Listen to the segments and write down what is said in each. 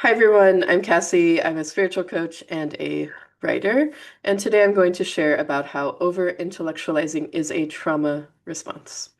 Hi everyone, I'm Cassie. I'm a spiritual coach and a writer, and today I'm going to share about how over-intellectualizing is a trauma response.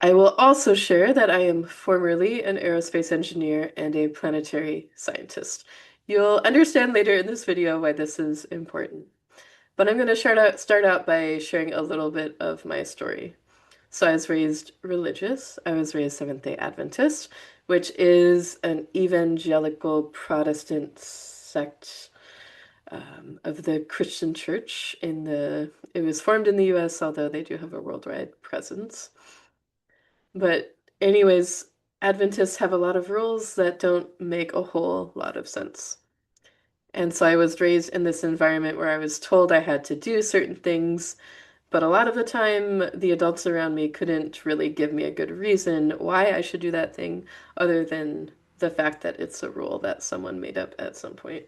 I will also share that I am formerly an aerospace engineer and a planetary scientist. You'll understand later in this video why this is important. But I'm going to start out by sharing a little bit of my story. So I was raised religious. I was raised Seventh-day Adventist, which is an evangelical Protestant sect of the Christian church it was formed in the US, although they do have a worldwide presence. But anyways, Adventists have a lot of rules that don't make a whole lot of sense. And so I was raised in this environment where I was told I had to do certain things, but a lot of the time, the adults around me couldn't really give me a good reason why I should do that thing other than the fact that it's a rule that someone made up at some point.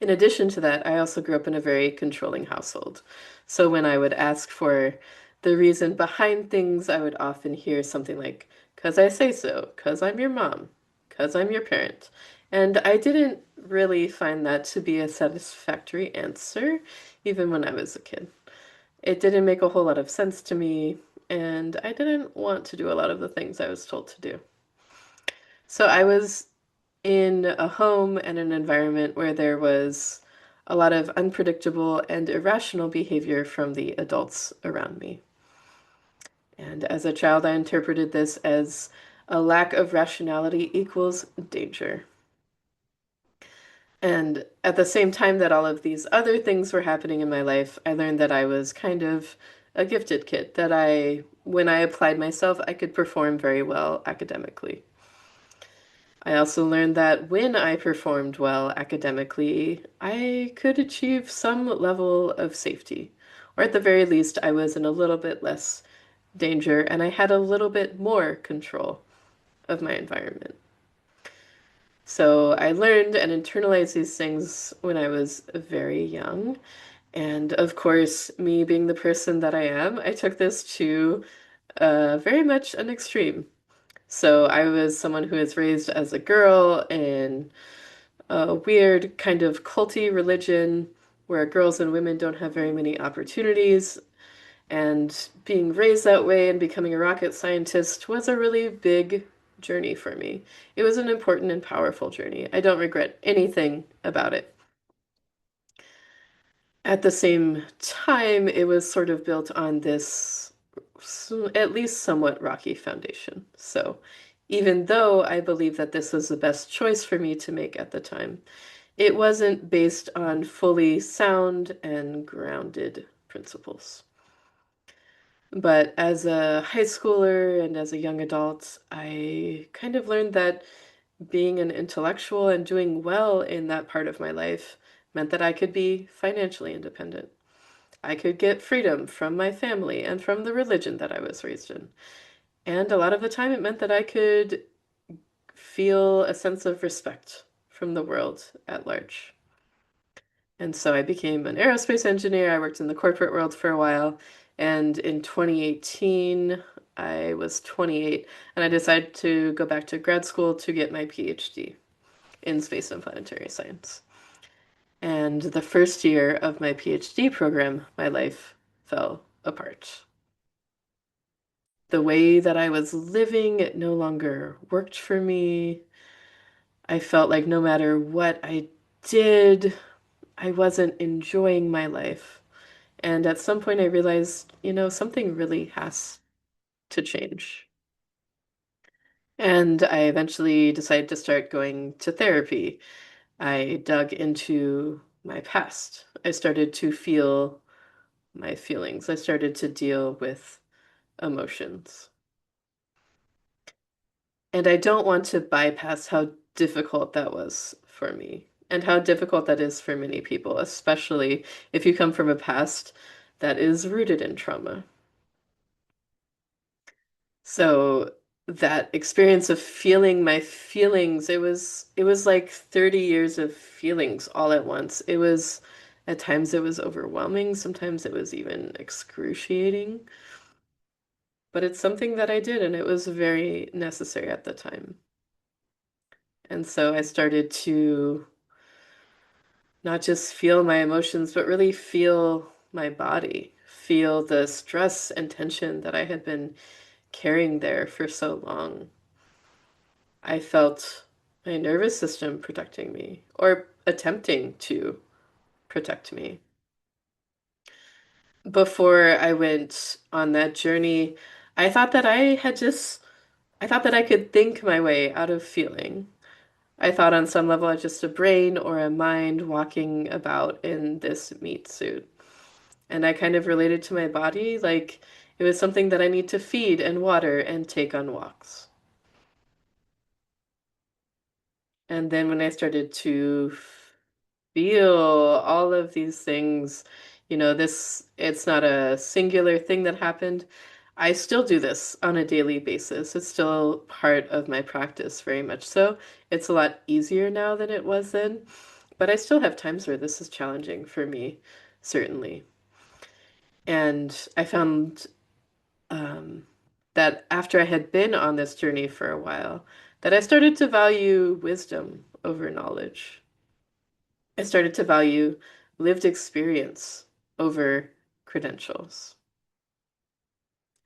In addition to that, I also grew up in a very controlling household. So when I would ask for the reason behind things, I would often hear something like, "'Cause I say so, 'cause I'm your mom, 'cause I'm your parent." And I didn't really find that to be a satisfactory answer, even when I was a kid. It didn't make a whole lot of sense to me, and I didn't want to do a lot of the things I was told to do. So I was in a home and an environment where there was a lot of unpredictable and irrational behavior from the adults around me. And as a child, I interpreted this as a lack of rationality equals danger. And at the same time that all of these other things were happening in my life, I learned that I was kind of a gifted kid, that when I applied myself, I could perform very well academically. I also learned that when I performed well academically, I could achieve some level of safety. Or at the very least, I was in a little bit less danger and I had a little bit more control of my environment. So I learned and internalized these things when I was very young. And of course, me being the person that I am, I took this to very much an extreme. So I was someone who was raised as a girl in a weird kind of culty religion where girls and women don't have very many opportunities. And being raised that way and becoming a rocket scientist was a really big journey for me. It was an important and powerful journey. I don't regret anything about it. At the same time, it was sort of built on this at least somewhat rocky foundation. So even though I believe that this was the best choice for me to make at the time, it wasn't based on fully sound and grounded principles. But as a high schooler and as a young adult, I kind of learned that being an intellectual and doing well in that part of my life meant that I could be financially independent. I could get freedom from my family and from the religion that I was raised in. And a lot of the time, it meant that I could feel a sense of respect from the world at large. And so I became an aerospace engineer. I worked in the corporate world for a while. And in 2018, I was 28, and I decided to go back to grad school to get my PhD in space and planetary science. And the first year of my PhD program, my life fell apart. The way that I was living, it no longer worked for me. I felt like no matter what I did, I wasn't enjoying my life. And at some point, I realized, something really has to change. And I eventually decided to start going to therapy. I dug into my past. I started to feel my feelings. I started to deal with emotions. And I don't want to bypass how difficult that was for me and how difficult that is for many people, especially if you come from a past that is rooted in trauma. So that experience of feeling my feelings, it was like 30 years of feelings all at once. At times it was overwhelming, sometimes it was even excruciating, but it's something that I did and it was very necessary at the time. And so I started to not just feel my emotions, but really feel my body, feel the stress and tension that I had been carrying there for so long. I felt my nervous system protecting me or attempting to protect me. Before I went on that journey, I thought that I thought that I could think my way out of feeling. I thought on some level I was just a brain or a mind walking about in this meat suit. And I kind of related to my body like it was something that I need to feed and water and take on walks. And then when I started to feel all of these things, it's not a singular thing that happened. I still do this on a daily basis. It's still part of my practice, very much so. It's a lot easier now than it was then, but I still have times where this is challenging for me, certainly. And I found um, that after I had been on this journey for a while, that I started to value wisdom over knowledge. I started to value lived experience over credentials.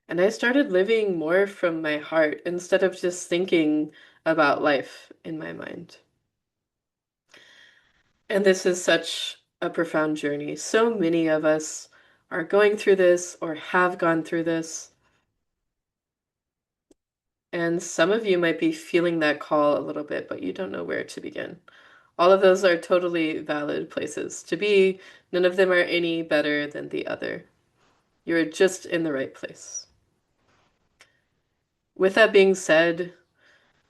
And I started living more from my heart instead of just thinking about life in my mind. And this is such a profound journey. So many of us are going through this or have gone through this. And some of you might be feeling that call a little bit, but you don't know where to begin. All of those are totally valid places to be. None of them are any better than the other. You're just in the right place. With that being said,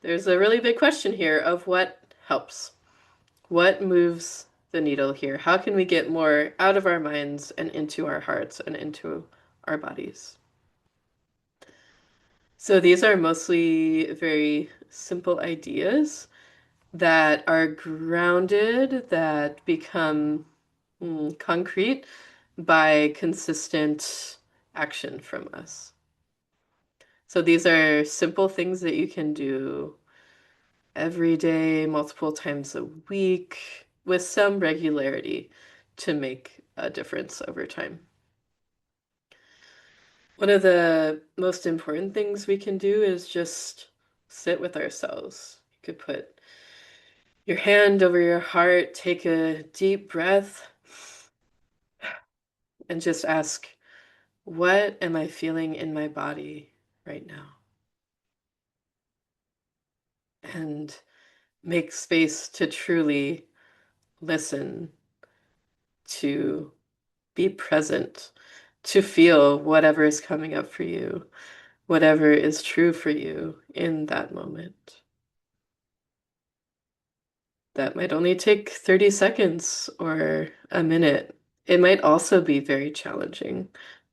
there's a really big question here of what helps. What moves the needle here? How can we get more out of our minds and into our hearts and into our bodies? So these are mostly very simple ideas that are grounded, that become concrete by consistent action from us. So these are simple things that you can do every day, multiple times a week, with some regularity to make a difference over time. One of the most important things we can do is just sit with ourselves. You could put your hand over your heart, take a deep breath, and just ask, what am I feeling in my body right now? And make space to truly listen, to be present, to feel whatever is coming up for you, whatever is true for you in that moment. That might only take 30 seconds or a minute. It might also be very challenging.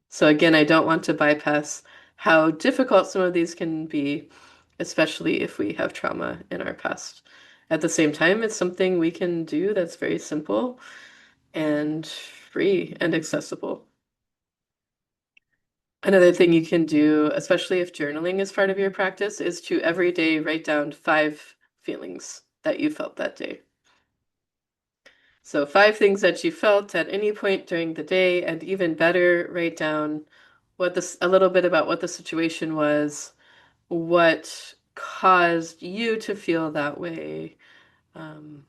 So, again, I don't want to bypass how difficult some of these can be, especially if we have trauma in our past. At the same time, it's something we can do that's very simple and free and accessible. Another thing you can do, especially if journaling is part of your practice, is to every day write down 5 feelings that you felt that day. So 5 things that you felt at any point during the day, and even better, write down a little bit about what the situation was, what caused you to feel that way. Um,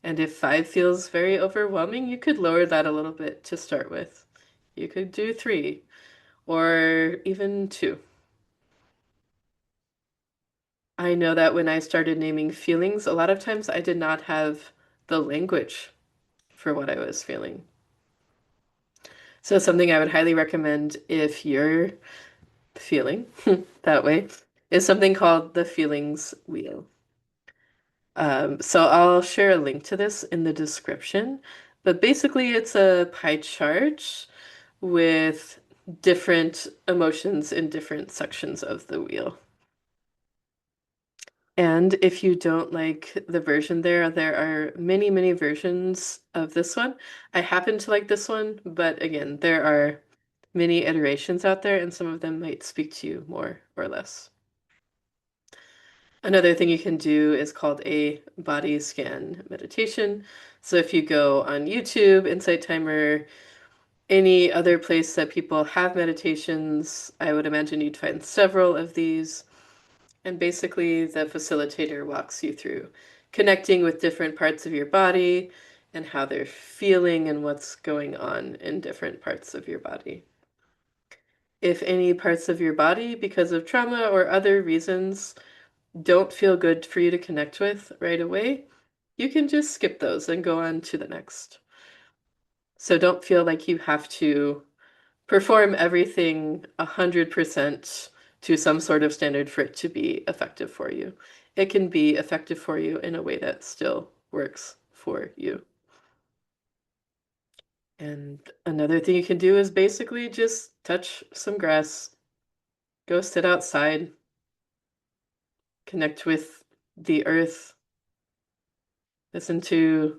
and if 5 feels very overwhelming, you could lower that a little bit to start with. You could do 3 or even 2. I know that when I started naming feelings, a lot of times I did not have the language for what I was feeling. So something I would highly recommend if you're feeling that way is something called the feelings wheel. So I'll share a link to this in the description, but basically it's a pie chart with different emotions in different sections of the wheel. And if you don't like the version there are many, many versions of this one. I happen to like this one, but again, there are many iterations out there, and some of them might speak to you more or less. Another thing you can do is called a body scan meditation. So if you go on YouTube, Insight Timer, any other place that people have meditations, I would imagine you'd find several of these. And basically, the facilitator walks you through connecting with different parts of your body and how they're feeling and what's going on in different parts of your body. If any parts of your body, because of trauma or other reasons, don't feel good for you to connect with right away, you can just skip those and go on to the next. So don't feel like you have to perform everything 100% to some sort of standard for it to be effective for you. It can be effective for you in a way that still works for you. And another thing you can do is basically just touch some grass, go sit outside, connect with the earth, listen to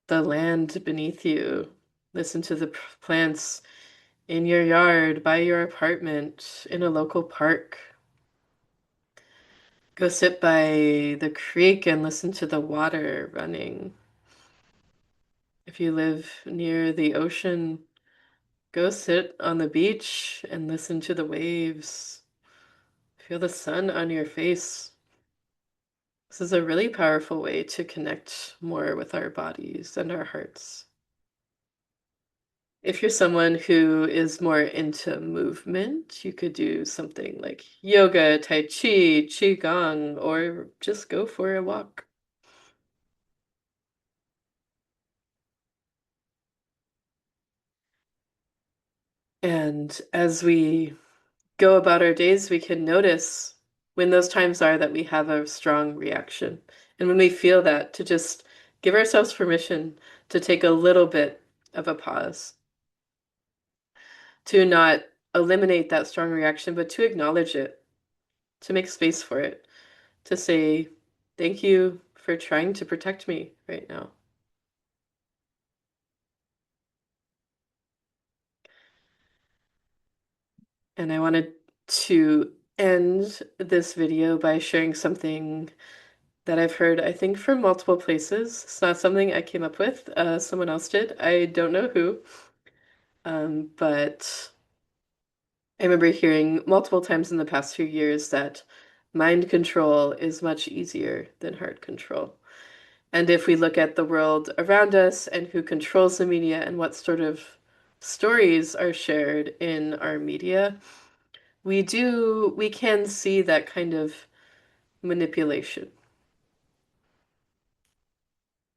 the land beneath you, listen to the plants in your yard, by your apartment, in a local park. Go sit by the creek and listen to the water running. If you live near the ocean, go sit on the beach and listen to the waves. Feel the sun on your face. This is a really powerful way to connect more with our bodies and our hearts. If you're someone who is more into movement, you could do something like yoga, tai chi, qigong, or just go for a walk. And as we go about our days, we can notice when those times are that we have a strong reaction. And when we feel that, to just give ourselves permission to take a little bit of a pause, to not eliminate that strong reaction, but to acknowledge it, to make space for it, to say, thank you for trying to protect me right now. And I wanted to end this video by sharing something that I've heard, I think, from multiple places. It's not something I came up with. Someone else did. I don't know who. But I remember hearing multiple times in the past few years that mind control is much easier than heart control. And if we look at the world around us and who controls the media and what sort of stories are shared in our media, we can see that kind of manipulation.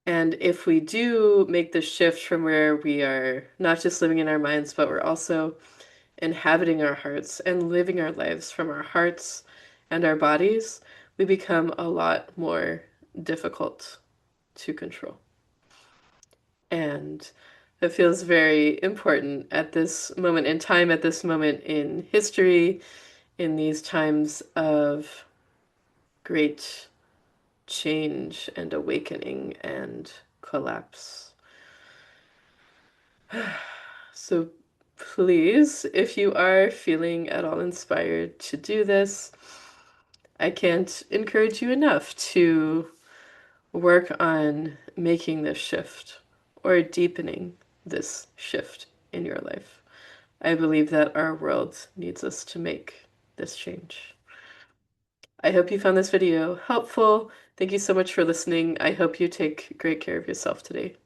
And if we do make the shift from where we are not just living in our minds, but we're also inhabiting our hearts and living our lives from our hearts and our bodies, we become a lot more difficult to control. And it feels very important at this moment in time, at this moment in history, in these times of great change and awakening and collapse. So please, if you are feeling at all inspired to do this, I can't encourage you enough to work on making this shift or deepening this shift in your life. I believe that our world needs us to make this change. I hope you found this video helpful. Thank you so much for listening. I hope you take great care of yourself today.